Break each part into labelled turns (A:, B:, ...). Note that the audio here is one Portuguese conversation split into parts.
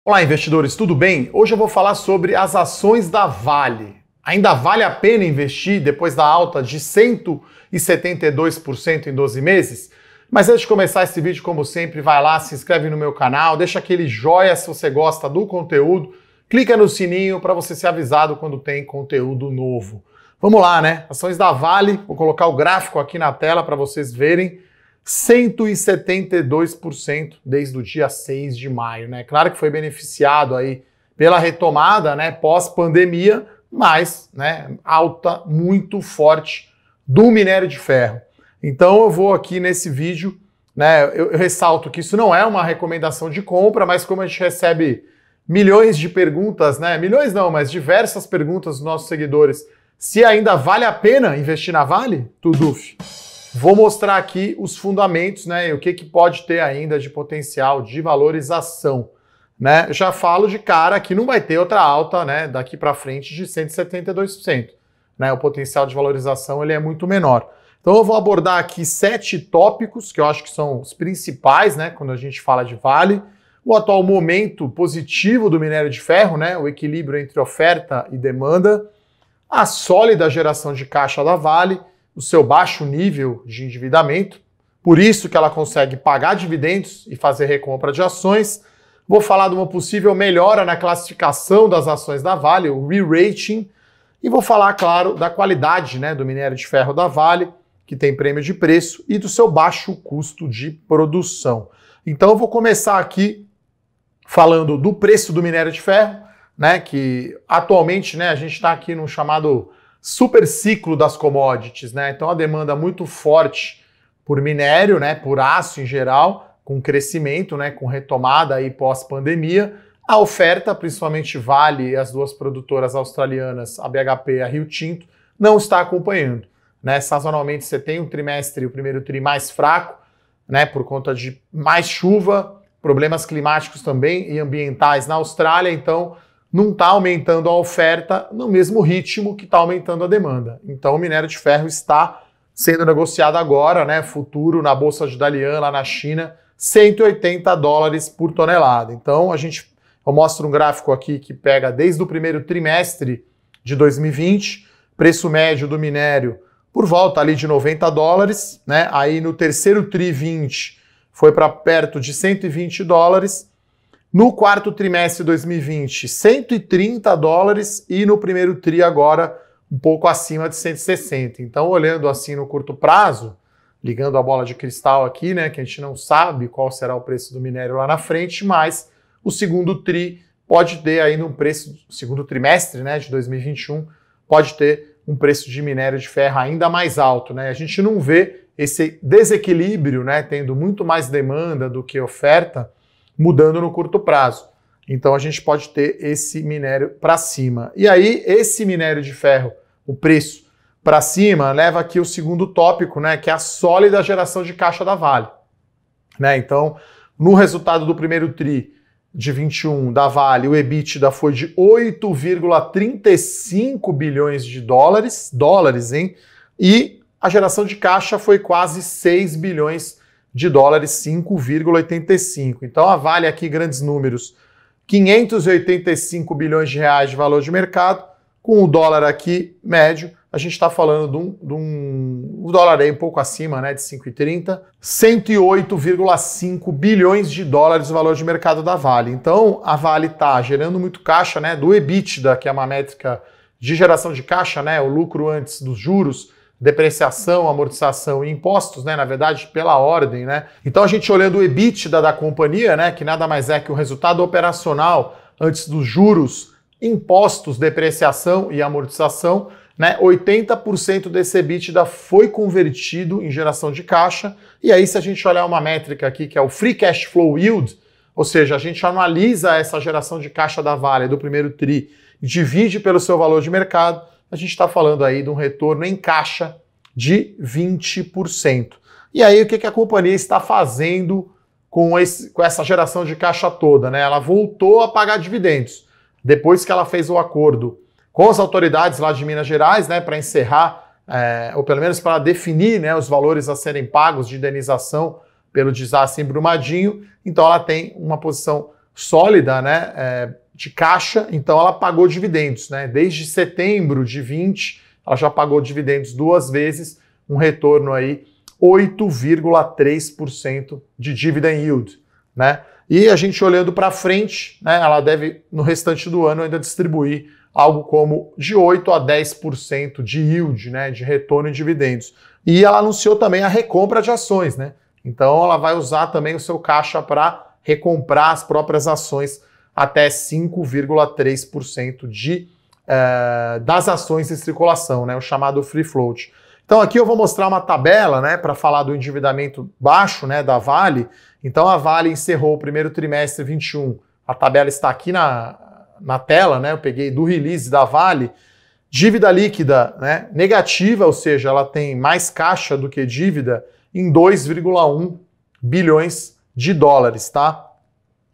A: Olá, investidores, tudo bem? Hoje eu vou falar sobre as ações da Vale. Ainda vale a pena investir depois da alta de 172% em 12 meses? Mas antes de começar esse vídeo, como sempre, vai lá, se inscreve no meu canal, deixa aquele joinha se você gosta do conteúdo, clica no sininho para você ser avisado quando tem conteúdo novo. Vamos lá, né? Ações da Vale, vou colocar o gráfico aqui na tela para vocês verem. 172% desde o dia 6 de maio, né? Claro que foi beneficiado aí pela retomada, né, pós-pandemia, mas, né, alta muito forte do minério de ferro. Então eu vou aqui nesse vídeo, né, eu ressalto que isso não é uma recomendação de compra, mas como a gente recebe milhões de perguntas, né, milhões não, mas diversas perguntas dos nossos seguidores, se ainda vale a pena investir na Vale, Tuduf. Vou mostrar aqui os fundamentos, né, e o que pode ter ainda de potencial de valorização, né? Eu já falo de cara que não vai ter outra alta, né, daqui para frente de 172%, né? O potencial de valorização ele é muito menor. Então eu vou abordar aqui 7 tópicos que eu acho que são os principais, né, quando a gente fala de Vale. O atual momento positivo do minério de ferro, né, o equilíbrio entre oferta e demanda, a sólida geração de caixa da Vale, o seu baixo nível de endividamento, por isso que ela consegue pagar dividendos e fazer recompra de ações. Vou falar de uma possível melhora na classificação das ações da Vale, o re-rating, e vou falar, claro, da qualidade, né, do minério de ferro da Vale, que tem prêmio de preço, e do seu baixo custo de produção. Então eu vou começar aqui falando do preço do minério de ferro, né, que atualmente, né, a gente está aqui num chamado super ciclo das commodities, né? Então a demanda muito forte por minério, né, por aço em geral, com crescimento, né, com retomada aí pós-pandemia. A oferta, principalmente Vale e as duas produtoras australianas, a BHP e a Rio Tinto, não está acompanhando, né? Sazonalmente você tem um trimestre, o primeiro tri mais fraco, né, por conta de mais chuva, problemas climáticos também e ambientais na Austrália, então não está aumentando a oferta no mesmo ritmo que está aumentando a demanda. Então o minério de ferro está sendo negociado agora, né, futuro, na Bolsa de Dalian, lá na China, $180 por tonelada. Então eu mostro um gráfico aqui que pega desde o primeiro trimestre de 2020, preço médio do minério por volta ali de $90, né, aí no terceiro tri 20 foi para perto de $120, no quarto trimestre de 2020, $130 e no primeiro tri agora um pouco acima de 160. Então, olhando assim no curto prazo, ligando a bola de cristal aqui, né, que a gente não sabe qual será o preço do minério lá na frente, mas o segundo tri pode ter aí um preço, segundo trimestre, né, de 2021, pode ter um preço de minério de ferro ainda mais alto, né? A gente não vê esse desequilíbrio, né, tendo muito mais demanda do que oferta, mudando no curto prazo. Então a gente pode ter esse minério para cima. E aí esse minério de ferro, o preço para cima, leva aqui o segundo tópico, né, que é a sólida geração de caixa da Vale, né? Então, no resultado do primeiro tri de 21 da Vale, o EBITDA foi de 8,35 bilhões de dólares, hein? E a geração de caixa foi quase 6 bilhões de dólares, 5,85. Então a Vale aqui, grandes números, 585 bilhões de reais de valor de mercado, com o dólar aqui médio, a gente está falando de um dólar aí um pouco acima, né, de 5,30, 108,5 bilhões de dólares o valor de mercado da Vale. Então a Vale está gerando muito caixa, né, do EBITDA, que é uma métrica de geração de caixa, né, o lucro antes dos juros, depreciação, amortização e impostos, né, na verdade, pela ordem, né? Então a gente olhando o EBITDA da companhia, né, que nada mais é que o resultado operacional antes dos juros, impostos, depreciação e amortização, né, 80% desse EBITDA foi convertido em geração de caixa. E aí se a gente olhar uma métrica aqui que é o Free Cash Flow Yield, ou seja, a gente analisa essa geração de caixa da Vale do primeiro tri e divide pelo seu valor de mercado, a gente está falando aí de um retorno em caixa de 20%. E aí o que a companhia está fazendo com essa geração de caixa toda, né? Ela voltou a pagar dividendos, depois que ela fez o acordo com as autoridades lá de Minas Gerais, né, para encerrar, ou pelo menos para definir, né, os valores a serem pagos de indenização pelo desastre em Brumadinho. Então ela tem uma posição sólida, né, de caixa, então ela pagou dividendos, né? Desde setembro de 20, ela já pagou dividendos 2 vezes, um retorno aí 8,3% de dividend yield, né? E a gente olhando para frente, né, ela deve no restante do ano ainda distribuir algo como de 8 a 10% de yield, né, de retorno em dividendos. E ela anunciou também a recompra de ações, né? Então ela vai usar também o seu caixa para recomprar as próprias ações até 5,3% das ações em circulação, né, o chamado free float. Então aqui eu vou mostrar uma tabela, né, para falar do endividamento baixo, né, da Vale. Então a Vale encerrou o primeiro trimestre 21, a tabela está aqui na tela, né, eu peguei do release da Vale, dívida líquida, né, negativa, ou seja, ela tem mais caixa do que dívida em 2,1 bilhões de dólares, tá?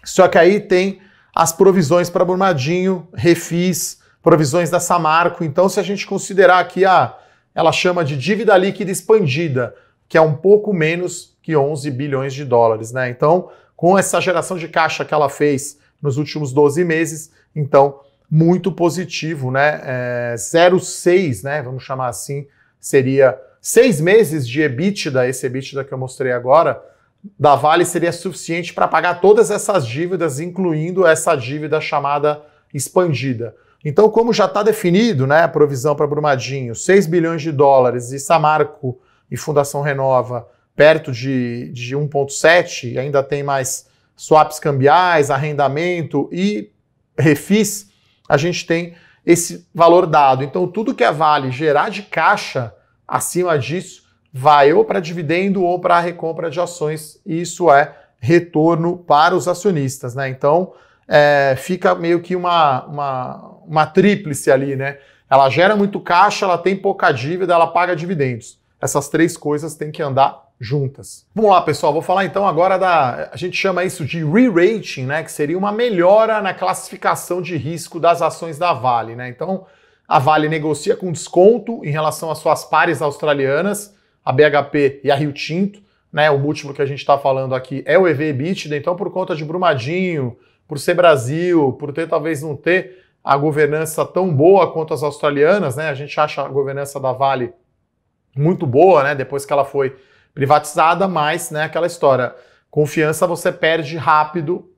A: Só que aí tem as provisões para Brumadinho, refis, provisões da Samarco. Então, se a gente considerar aqui, ela chama de dívida líquida expandida, que é um pouco menos que 11 bilhões de dólares, né? Então, com essa geração de caixa que ela fez nos últimos 12 meses, então, muito positivo, né? 0,6, né? Vamos chamar assim, seria 6 meses de EBITDA, esse EBITDA que eu mostrei agora, da Vale seria suficiente para pagar todas essas dívidas, incluindo essa dívida chamada expandida. Então, como já está definido, né, a provisão para Brumadinho, 6 bilhões de dólares e Samarco e Fundação Renova perto de 1,7, e ainda tem mais swaps cambiais, arrendamento e refis, a gente tem esse valor dado. Então, tudo que a Vale gerar de caixa acima disso vai ou para dividendo ou para a recompra de ações, e isso é retorno para os acionistas, né? Então, fica meio que uma tríplice ali, né? Ela gera muito caixa, ela tem pouca dívida, ela paga dividendos. Essas três coisas têm que andar juntas. Vamos lá, pessoal, vou falar então agora a gente chama isso de re-rating, né? Que seria uma melhora na classificação de risco das ações da Vale, né? Então, a Vale negocia com desconto em relação às suas pares australianas, a BHP e a Rio Tinto, né? O múltiplo que a gente está falando aqui é o EV/EBITDA, então por conta de Brumadinho, por ser Brasil, por ter talvez não ter a governança tão boa quanto as australianas, né? A gente acha a governança da Vale muito boa, né? Depois que ela foi privatizada, mas, né, aquela história, confiança você perde rápido,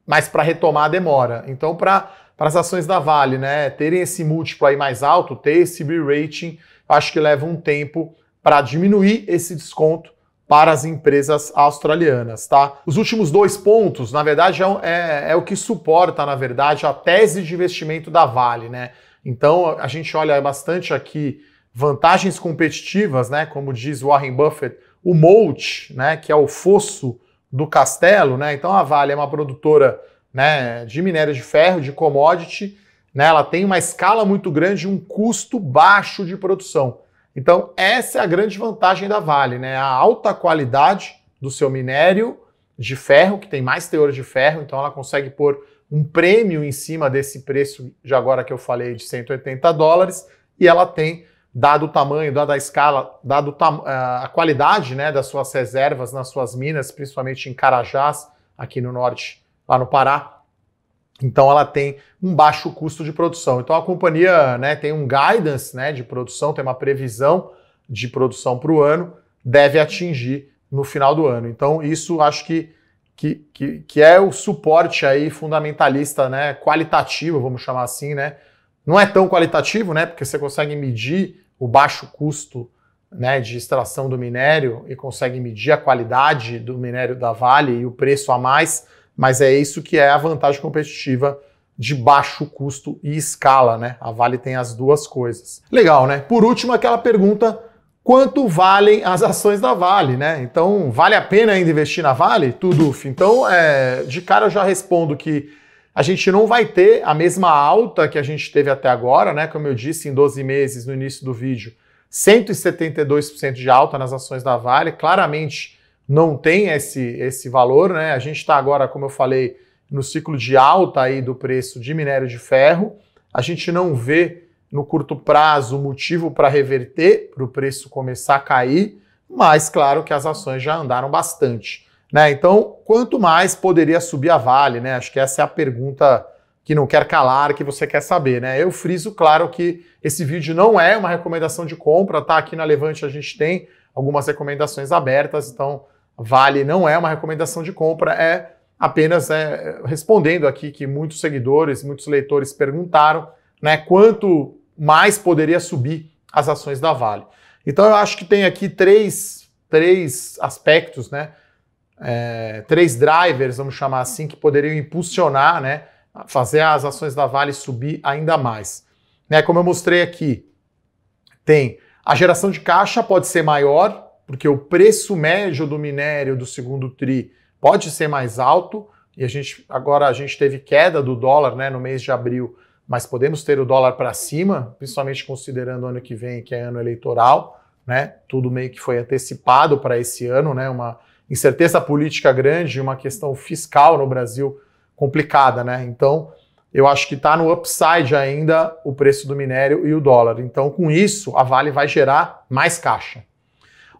A: mas para retomar demora. Então, para as ações da Vale, né, terem esse múltiplo aí mais alto, ter esse re-rating, acho que leva um tempo para diminuir esse desconto para as empresas australianas, tá? Os últimos 2 pontos, na verdade, é o que suporta, na verdade, a tese de investimento da Vale, né? Então, a gente olha bastante aqui vantagens competitivas, né? Como diz Warren Buffett, o moat, né? Que é o fosso do castelo, né? Então, a Vale é uma produtora, né, de minério de ferro, de commodity, né? Ela tem uma escala muito grande e um custo baixo de produção. Então, essa é a grande vantagem da Vale, né? A alta qualidade do seu minério de ferro, que tem mais teor de ferro, então ela consegue pôr um prêmio em cima desse preço de agora que eu falei de 180 dólares, e ela tem, dado o tamanho, dada a escala, dado a qualidade, né, das suas reservas nas suas minas, principalmente em Carajás, aqui no norte, lá no Pará. Então ela tem um baixo custo de produção. Então a companhia, né, tem um guidance, né, de produção, tem uma previsão de produção para o ano, deve atingir no final do ano. Então isso acho que é o suporte aí fundamentalista, né, qualitativo, vamos chamar assim, né? Não é tão qualitativo, né, porque você consegue medir o baixo custo, né, de extração do minério e consegue medir a qualidade do minério da Vale e o preço a mais, mas é isso que é a vantagem competitiva de baixo custo e escala, né? A Vale tem as duas coisas. Legal, né? Por último, aquela pergunta, quanto valem as ações da Vale, né? Então, vale a pena ainda investir na Vale? Tuduf. Então, de cara eu já respondo que a gente não vai ter a mesma alta que a gente teve até agora, né? Como eu disse, em 12 meses, no início do vídeo, 172% de alta nas ações da Vale, claramente não tem esse valor, né? A gente está agora, como eu falei, no ciclo de alta aí do preço de minério de ferro. A gente não vê no curto prazo motivo para reverter, para o preço começar a cair, mas claro que as ações já andaram bastante. né? Então, quanto mais poderia subir a Vale, né? Acho que essa é a pergunta que não quer calar, que você quer saber, né? Eu friso, claro, que esse vídeo não é uma recomendação de compra, tá? Aqui na Levante a gente tem algumas recomendações abertas, então Vale não é uma recomendação de compra, é apenas respondendo aqui que muitos seguidores, muitos leitores perguntaram, né? Quanto mais poderia subir as ações da Vale. Então eu acho que tem aqui três aspectos, né? Três drivers, vamos chamar assim, que poderiam impulsionar, né? Fazer as ações da Vale subir ainda mais. Né? Como eu mostrei aqui, tem a geração de caixa pode ser maior, porque o preço médio do minério do segundo TRI pode ser mais alto, e agora a gente teve queda do dólar, né, no mês de abril, mas podemos ter o dólar para cima, principalmente considerando o ano que vem, que é ano eleitoral, né? Tudo meio que foi antecipado para esse ano, né? Uma incerteza política grande, uma questão fiscal no Brasil complicada, né? Então, eu acho que está no upside ainda o preço do minério e o dólar. Então, com isso, a Vale vai gerar mais caixa.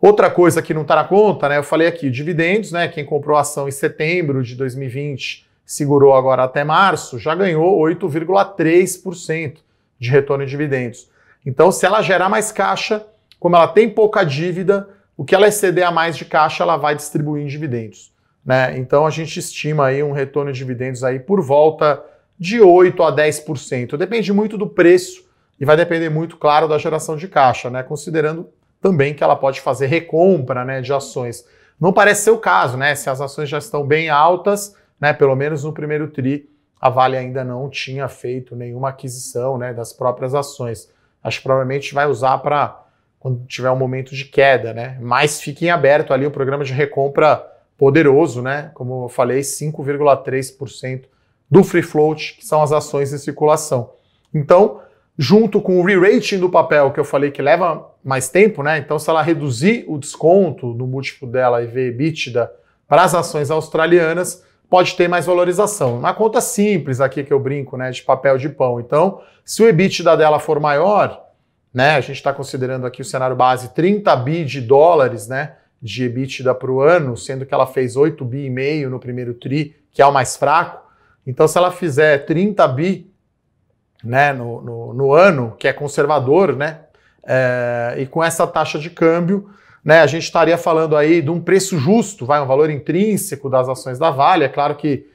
A: Outra coisa que não está na conta, né? Eu falei aqui, dividendos, né? Quem comprou a ação em setembro de 2020, segurou agora até março, já ganhou 8,3% de retorno em dividendos. Então, se ela gerar mais caixa, como ela tem pouca dívida, o que ela exceder a mais de caixa, ela vai distribuir em dividendos, né? Então, a gente estima aí um retorno de dividendos aí por volta de 8% a 10%. Depende muito do preço e vai depender muito, claro, da geração de caixa, né? Considerando também que ela pode fazer recompra, né, de ações. Não parece ser o caso, né? Se as ações já estão bem altas, né, pelo menos no primeiro TRI, a Vale ainda não tinha feito nenhuma aquisição, né, das próprias ações. Acho que provavelmente vai usar para quando tiver um momento de queda, né? Mas fique em aberto ali o programa de recompra poderoso, né? Como eu falei, 5,3% do free float, que são as ações em circulação. Então, junto com o re-rating do papel, que eu falei que leva mais tempo, né? Então, se ela reduzir o desconto no múltiplo dela e ver EBITDA para as ações australianas, pode ter mais valorização. Uma conta simples aqui que eu brinco, né? De papel de pão. Então, se o EBITDA dela for maior, né? A gente está considerando aqui o cenário base 30 bi de dólares, né? De EBITDA para o ano, sendo que ela fez 8,5 bi no primeiro TRI, que é o mais fraco. Então, se ela fizer 30 bi, né, no ano, que é conservador, né, e com essa taxa de câmbio, né, a gente estaria falando aí de um preço justo, um valor intrínseco das ações da Vale. É claro que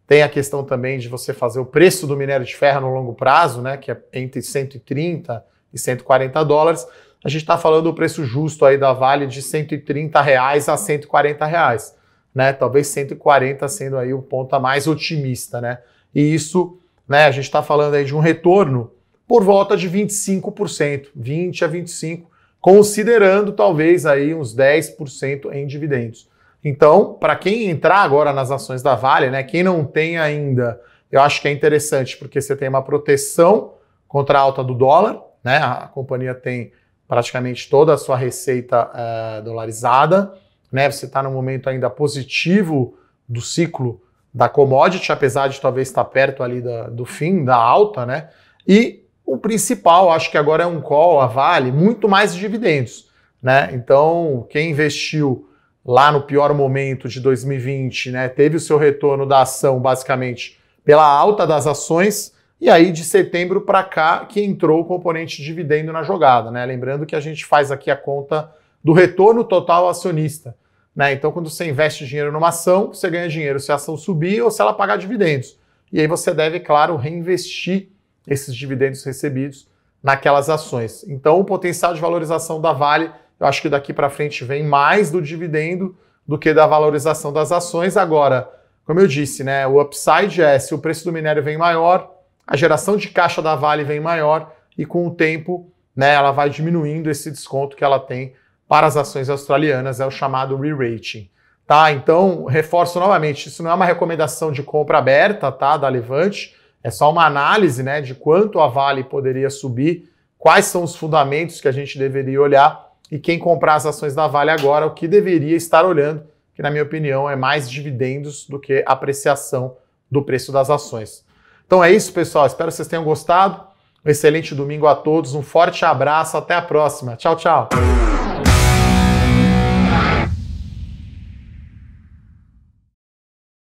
A: tem a questão também de você fazer o preço do minério de ferro no longo prazo, né, que é entre 130 e 140 dólares. A gente está falando do preço justo aí da Vale de R$130 a R$140, né, talvez 140 sendo aí o ponto mais otimista, né, e isso, né, a gente está falando aí de um retorno por volta de 25%, 20 a 25%, considerando talvez aí uns 10% em dividendos. Então, para quem entrar agora nas ações da Vale, né, quem não tem ainda, eu acho que é interessante porque você tem uma proteção contra a alta do dólar, né, a companhia tem praticamente toda a sua receita dolarizada, né, você está num momento ainda positivo do ciclo da commodity, apesar de talvez estar perto ali do fim da alta, né? E o principal, acho que agora é um call, a Vale, muito mais dividendos, né? Então, quem investiu lá no pior momento de 2020, né, teve o seu retorno da ação basicamente pela alta das ações, e aí de setembro para cá que entrou o componente de dividendo na jogada, né? Lembrando que a gente faz aqui a conta do retorno total acionista, né? Então, quando você investe dinheiro numa ação, você ganha dinheiro se a ação subir ou se ela pagar dividendos. E aí você deve, claro, reinvestir esses dividendos recebidos naquelas ações. Então, o potencial de valorização da Vale, eu acho que daqui para frente vem mais do dividendo do que da valorização das ações. Agora, como eu disse, né, o upside é se o preço do minério vem maior, a geração de caixa da Vale vem maior e com o tempo, né, ela vai diminuindo esse desconto que ela tem para as ações australianas, é o chamado re-rating. Tá? Então, reforço novamente, isso não é uma recomendação de compra aberta, tá, da Levante, é só uma análise, né, de quanto a Vale poderia subir, quais são os fundamentos que a gente deveria olhar e quem comprar as ações da Vale agora, o que deveria estar olhando, que na minha opinião é mais dividendos do que apreciação do preço das ações. Então é isso, pessoal, espero que vocês tenham gostado, um excelente domingo a todos, um forte abraço, até a próxima, tchau, tchau!